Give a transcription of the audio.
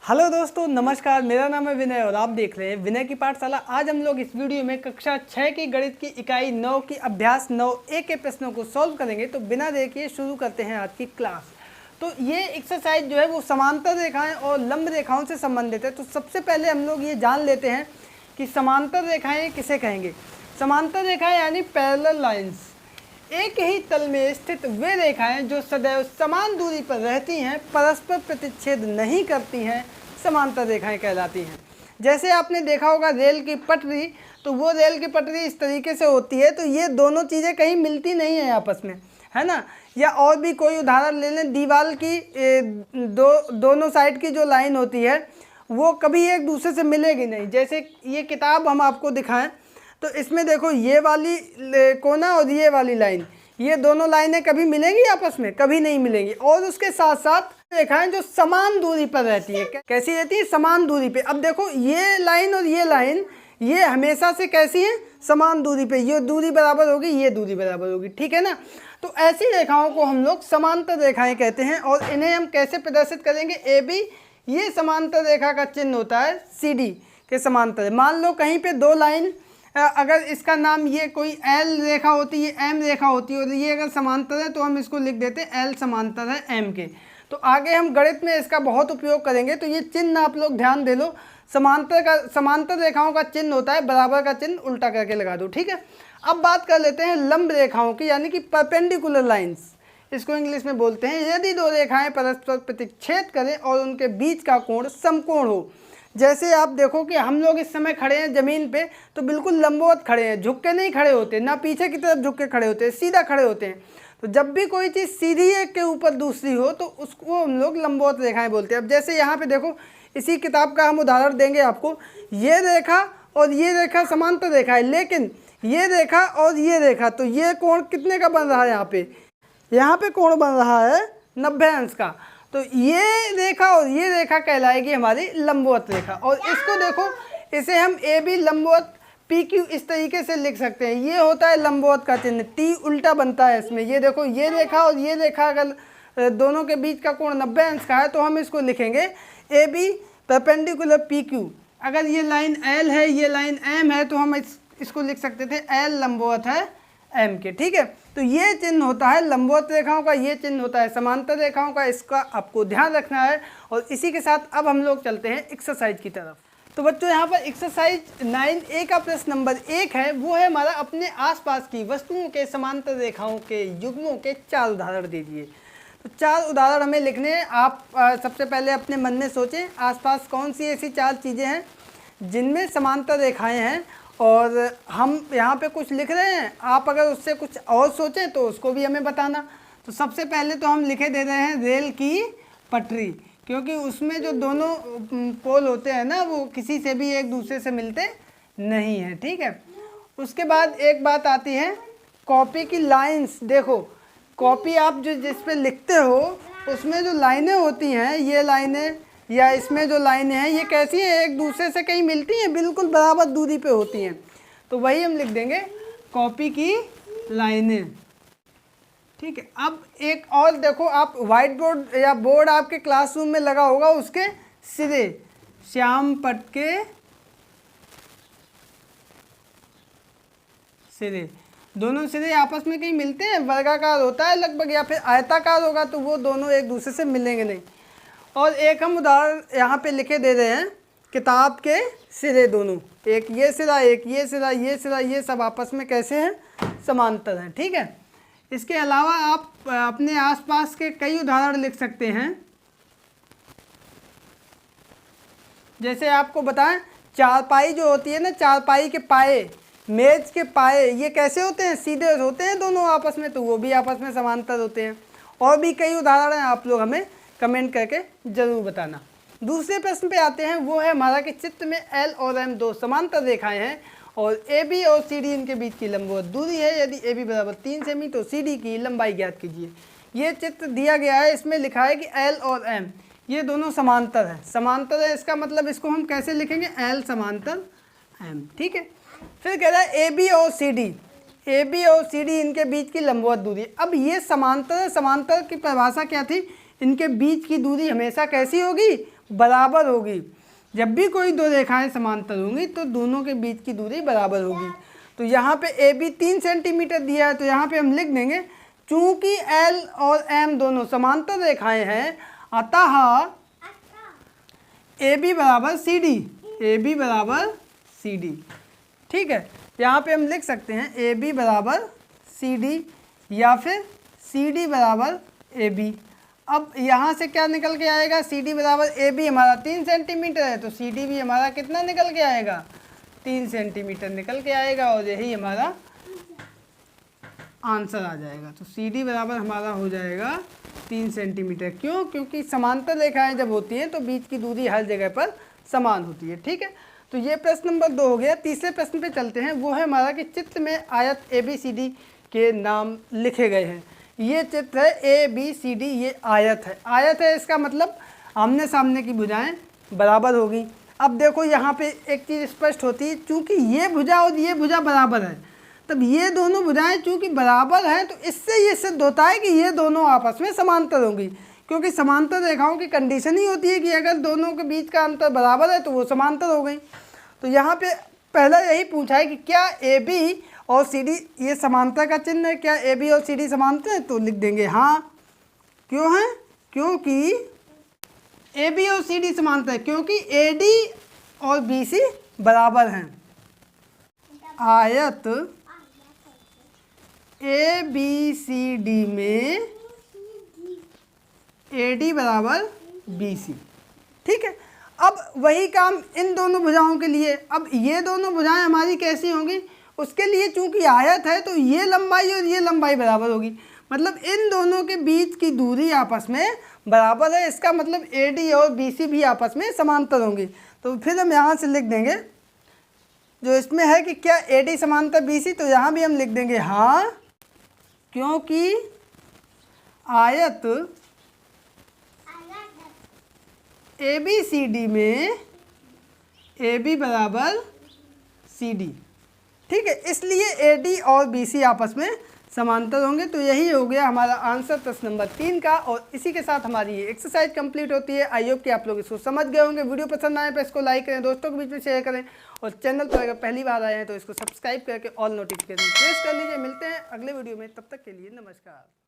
Hello दोस्तों, नमस्कार। मेरा नाम है विनय और आप देख रहे हैं विनय की पाठशाला। आज हम लोग इस वीडियो में कक्षा 6 की गणित की इकाई 9 की अभ्यास 9A के प्रश्नों को सॉल्व करेंगे। तो बिना देखे शुरू करते हैं आज की क्लास। तो ये एक्सरसाइज जो है वो समांतर रेखाएं और लंब रेखाओं से संबंधित है। तो सबसे पहले हम लोग ये जान लेते हैं कि समांतर रेखाएँ किसे कहेंगे। समांतर रेखाएँ यानी पैरेलल लाइन्स, एक ही तल में स्थित वे रेखाएं जो सदैव समान दूरी पर रहती हैं, परस्पर प्रतिच्छेद नहीं करती हैं, समांतर रेखाएं कहलाती हैं। जैसे आपने देखा होगा रेल की पटरी, तो वो रेल की पटरी इस तरीके से होती है, तो ये दोनों चीज़ें कहीं मिलती नहीं है आपस में, है ना। या और भी कोई उदाहरण ले लें, दीवार की दोनों साइड की जो लाइन होती है वो कभी एक दूसरे से मिलेगी नहीं। जैसे ये किताब हम आपको दिखाएं तो इसमें देखो, ये वाली कोना और ये वाली लाइन, ये दोनों लाइनें कभी मिलेंगी आपस में? कभी नहीं मिलेंगी। और उसके साथ साथ रेखाएं जो समान दूरी पर रहती है, कैसी रहती है? समान दूरी पे। अब देखो, ये लाइन और ये लाइन, ये हमेशा से कैसी है? समान दूरी पे। ये दूरी बराबर होगी, ये दूरी बराबर होगी, ठीक है ना। तो ऐसी रेखाओं को हम लोग समांतर रेखाएं कहते हैं। और इन्हें हम कैसे प्रदर्शित करेंगे? ए बी, ये समांतर रेखा का चिन्ह होता है सी डी के समांतर। मान लो कहीं पे दो लाइन, अगर इसका नाम ये कोई एल रेखा होती है, एम रेखा होती है, और ये अगर समांतर है तो हम इसको लिख देते हैं एल समांतर है एम के। तो आगे हम गणित में इसका बहुत उपयोग करेंगे। तो ये चिन्ह आप लोग ध्यान दे लो। समांतर रेखाओं का चिन्ह होता है बराबर का चिन्ह उल्टा करके लगा दो, ठीक है। अब बात कर लेते हैं लंब रेखाओं की, यानी कि परपेंडिकुलर लाइन्स, इसको इंग्लिश में बोलते हैं। यदि दो रेखाएं परस्पर प्रतिच्छेद करें और उनके बीच का कोण समकोण हो। जैसे आप देखो कि हम लोग इस समय खड़े हैं ज़मीन पे, तो बिल्कुल लंबवत खड़े हैं, झुक के नहीं खड़े होते, ना पीछे की तरफ झुक के खड़े होते हैं, सीधा खड़े होते हैं। तो जब भी कोई चीज़ सीधी एक के ऊपर दूसरी हो तो उसको हम लोग लंबवत रेखाएं बोलते हैं। अब जैसे यहाँ पे देखो, इसी किताब का हम उदाहरण देंगे आपको। ये रेखा और ये रेखा समांतर रेखा है, लेकिन ये रेखा और ये रेखा, तो ये कोण कितने का बन रहा है? यहाँ पे कोण बन रहा है 90 अंश का। तो ये रेखा और ये रेखा कहलाएगी हमारी लंबवत रेखा। और इसको देखो, इसे हम ए बी लंबवत पी क्यू इस तरीके से लिख सकते हैं। ये होता है लंबवत का चिन्ह, टी उल्टा बनता है इसमें। ये देखो, ये रेखा और ये रेखा अगर दोनों के बीच का कोण 90 अंश का है तो हम इसको लिखेंगे A B perpendicular P Q. अगर ये लाइन एल है, ये लाइन एम है, तो हम इसको लिख सकते थे एल लंबवत है एम के, ठीक है। तो ये चिन्ह होता है लंबवत रेखाओं का, ये चिन्ह होता है समांतर रेखाओं का। इसका आपको ध्यान रखना है। और इसी के साथ अब हम लोग चलते हैं एक्सरसाइज की तरफ। तो बच्चों, यहाँ पर एक्सरसाइज 9A का प्रश्न नंबर 1 है। वो है हमारा, अपने आसपास की वस्तुओं के समांतर रेखाओं के युग्मों के 4 उदाहरण दीजिए। तो 4 उदाहरण हमें लिखने हैं। आप सबसे पहले अपने मन में सोचें, आसपास कौन सी ऐसी 4 चीज़ें हैं जिनमें समांतर रेखाएँ हैं, और हम यहाँ पे कुछ लिख रहे हैं। आप अगर उससे कुछ और सोचें तो उसको भी हमें बताना। तो सबसे पहले तो हम लिखे दे रहे हैं रेल की पटरी, क्योंकि उसमें जो दोनों पोल होते हैं ना, वो किसी से भी एक दूसरे से मिलते नहीं हैं, ठीक है। उसके बाद एक बात आती है कॉपी की लाइंस। देखो, कॉपी आप जो जिस पे लिखते हो उसमें जो लाइनें होती हैं, ये लाइनें या इसमें जो लाइनें हैं, ये कैसी हैं? एक दूसरे से कहीं मिलती हैं? बिल्कुल बराबर दूरी पे होती हैं। तो वही हम लिख देंगे कॉपी की लाइनें, ठीक है। अब एक और देखो, आप वाइट बोर्ड या बोर्ड आपके क्लासरूम में लगा होगा, उसके सिरे श्याम पट के सिरे, दोनों सिरे आपस में कहीं मिलते हैं? वर्गाकार होता है लगभग, या फिर आयताकार होगा, तो वो दोनों एक दूसरे से मिलेंगे नहीं। और एक हम उदाहरण यहाँ पे लिखे दे रहे हैं, किताब के सिरे दोनों, एक ये सिरा, एक ये सिरा, ये सिरा, ये सब आपस में कैसे हैं? समांतर हैं, ठीक है। इसके अलावा आप अपने आसपास के कई उदाहरण लिख सकते हैं। जैसे आपको बताएं, चारपाई जो होती है ना, चारपाई के पाए, मेज के पाए, ये कैसे होते हैं? सीधे होते हैं दोनों आपस में, तो वो भी आपस में समांतर होते हैं। और भी कई उदाहरण हैं, आप लोग हमें कमेंट करके ज़रूर बताना। दूसरे प्रश्न पे आते हैं। वो है हमारा कि चित्र में एल और एम 2 समांतर रेखाएं हैं और ए बी और सी डी इनके बीच की लंबवत दूरी है। यदि ए बी बराबर 3 सेमी तो सी डी की लंबाई ज्ञात कीजिए। ये चित्र दिया गया है, इसमें लिखा है कि एल और एम ये दोनों समांतर है। समांतर है, इसका मतलब इसको हम कैसे लिखेंगे? एल समांतर एम, ठीक है। फिर कह रहा है ए बी और सी डी, ए बी और सी डी इनके बीच की लंबवत दूरी। अब ये समांतर है, समांतर की परिभाषा क्या थी? इनके बीच की दूरी हमेशा कैसी होगी? बराबर होगी। जब भी कोई दो रेखाएं समांतर होंगी तो दोनों के बीच की दूरी बराबर होगी। तो यहाँ पे ए बी 3 सेंटीमीटर दिया है, तो यहाँ पे हम लिख देंगे चूंकि एल और एम दोनों समांतर रेखाएं हैं, अतः ए बी बराबर सी डी, ए बी बराबर सी डी। ठीक है, यहाँ पे हम लिख सकते हैं ए बी बराबर सी डी या फिर सी डी बराबर ए बी। अब यहाँ से क्या निकल के आएगा, सी डी बराबर ए बी हमारा 3 सेंटीमीटर है, तो सी डी भी हमारा कितना निकल के आएगा, 3 सेंटीमीटर निकल के आएगा, और यही हमारा आंसर आ जाएगा। तो सी डी बराबर हमारा हो जाएगा 3 सेंटीमीटर। क्यों? क्योंकि समांतर रेखाएं जब होती हैं तो बीच की दूरी हर जगह पर समान होती है। ठीक है, तो ये प्रश्न नंबर 2 हो गया। तीसरे प्रश्न पे चलते हैं, वो है हमारा कि चित्र में आयत ए बी सी डी के नाम लिखे गए हैं। ये चित्र है ए बी सी डी, ये आयत है। आयत है इसका मतलब आमने सामने की भुजाएं बराबर होगी। अब देखो यहाँ पे एक चीज़ स्पष्ट होती है, चूँकि ये भुजा और ये भुजा बराबर है, तब ये दोनों भुजाएं चूँकि बराबर हैं तो इससे ये सिद्ध होता है कि ये दोनों आपस में समांतर होंगी। क्योंकि समांतर रेखाओं की कंडीशन ही होती है कि अगर दोनों के बीच का अंतर बराबर है तो वो समांतर हो गई। तो यहाँ पे पहला यही पूछा है कि क्या ए बी और सी डी ये समांतर का चिन्ह है, क्या ए बी और सी डी समांतर है, तो लिख देंगे हाँ। क्यों है? क्योंकि ए बी और सी डी समांतर है, क्योंकि ए डी और बी सी बराबर हैं। आयत ए बी सी डी में ए डी बराबर बी सी। ठीक है, अब वही काम इन दोनों भुजाओं के लिए। अब ये दोनों भुजाएं हमारी कैसी होंगी, उसके लिए चूंकि आयत है तो ये लंबाई और ये लंबाई बराबर होगी, मतलब इन दोनों के बीच की दूरी आपस में बराबर है। इसका मतलब ए डी और बी सी भी आपस में समांतर होंगी। तो फिर हम यहाँ से लिख देंगे, जो इसमें है कि क्या ए डी समांतर बी सी, तो यहाँ भी हम लिख देंगे हाँ, क्योंकि आयत ए बी सी डी में ए बी बराबर सी डी। ठीक है, इसलिए ए डी और बी सी आपस में समांतर होंगे। तो यही हो गया हमारा आंसर प्रश्न नंबर 3 का, और इसी के साथ हमारी ये एक्सरसाइज कंप्लीट होती है। आई होप कि आप लोग इसको समझ गए होंगे। वीडियो पसंद आए तो इसको लाइक करें, दोस्तों के बीच में शेयर करें, और चैनल पर अगर पहली बार आए हैं तो इसको सब्सक्राइब करके ऑल नोटिफिकेशन प्रेस कर लीजिए। मिलते हैं अगले वीडियो में, तब तक के लिए नमस्कार।